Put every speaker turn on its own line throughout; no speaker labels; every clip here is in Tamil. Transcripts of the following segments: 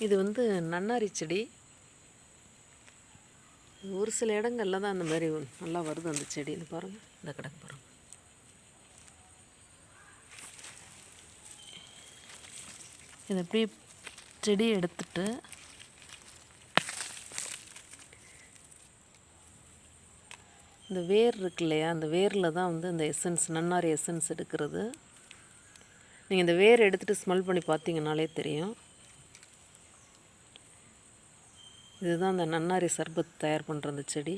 இது வந்து நன்னாரி செடி. ஒரு சில இடங்கள்ல தான் அந்த மாதிரி நல்லா வருது அந்த செடி. இது பாருங்கள், இந்த கிடக்கு பாருங்கள். இதை அப்படியே செடியை எடுத்துட்டு இந்த வேர் இருக்கு இல்லையா, அந்த வேரில் தான் வந்து இந்த எசன்ஸ், நன்னாரி எசன்ஸ் எடுக்கிறது. நீங்கள் இந்த வேர் எடுத்துகிட்டு ஸ்மெல் பண்ணி பார்த்தீங்கன்னாலே தெரியும். இதுதான் அந்த நன்னாரி சர்பத் தயார் பண்ணுற அந்த செடி.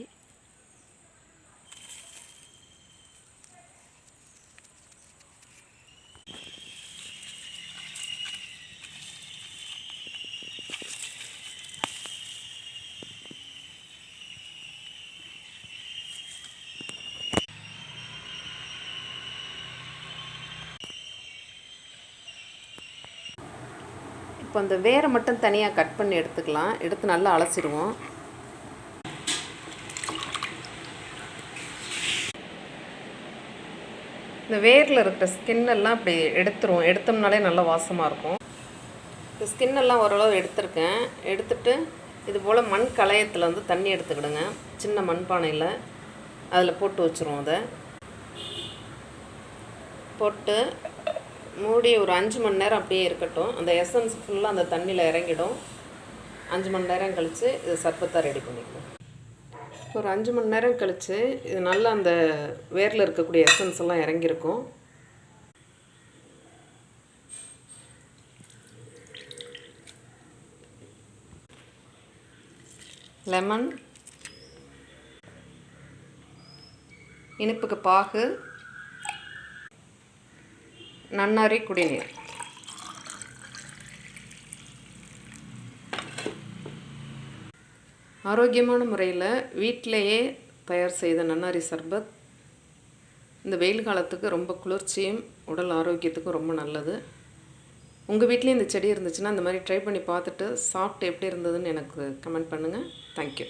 இப்போ அந்த வேரை மட்டும் தனியாக கட் பண்ணி எடுத்துக்கலாம். எடுத்து நல்லா அலசிடுவோம். இந்த வேரில் இருக்கிற ஸ்கின்னெல்லாம் இப்படி எடுத்தோம்னாலே நல்லா வாசமாக இருக்கும். இந்த ஸ்கின்னெல்லாம் ஓரளவு எடுத்திருக்கேன். எடுத்துட்டு இது போல் மண் களையத்தில் வந்து தண்ணி எடுத்துக்கிடுங்க. சின்ன மண்பானையில் அதில் போட்டு வச்சுருவோம். அதை போட்டு மூடி ஒரு 5 மணி நேரம் அப்படியே இருக்கட்டும். அந்த எசன்ஸ் ஃபுல்லாக அந்த தண்ணியில் இறங்கிடும். 5 மணி நேரம் கழித்து இது சர்பத்தாக ரெடி பண்ணிக்குவோம். ஒரு 5 மணி நேரம் கழித்து இது நல்லா அந்த வேரில் இருக்கக்கூடிய எசன்ஸ் எல்லாம் இறங்கியிருக்கும். லெமன், இனிப்புக்கு பாகு, நன்னாரி குடிநீர். ஆரோக்கியமான முறையில் வீட்டிலையே தயார் செய்த நன்னாரி சர்பத் இந்த வெயில் காலத்துக்கு ரொம்ப குளிர்ச்சியும் உடல் ஆரோக்கியத்துக்கும் ரொம்ப நல்லது. உங்கள் வீட்லேயும் இந்த செடி இருந்துச்சுன்னா இந்த மாதிரி ட்ரை பண்ணி பார்த்துட்டு சாப்பிட்டு எப்படி இருந்ததுன்னு எனக்கு கமெண்ட் பண்ணுங்கள். தேங்க்யூ.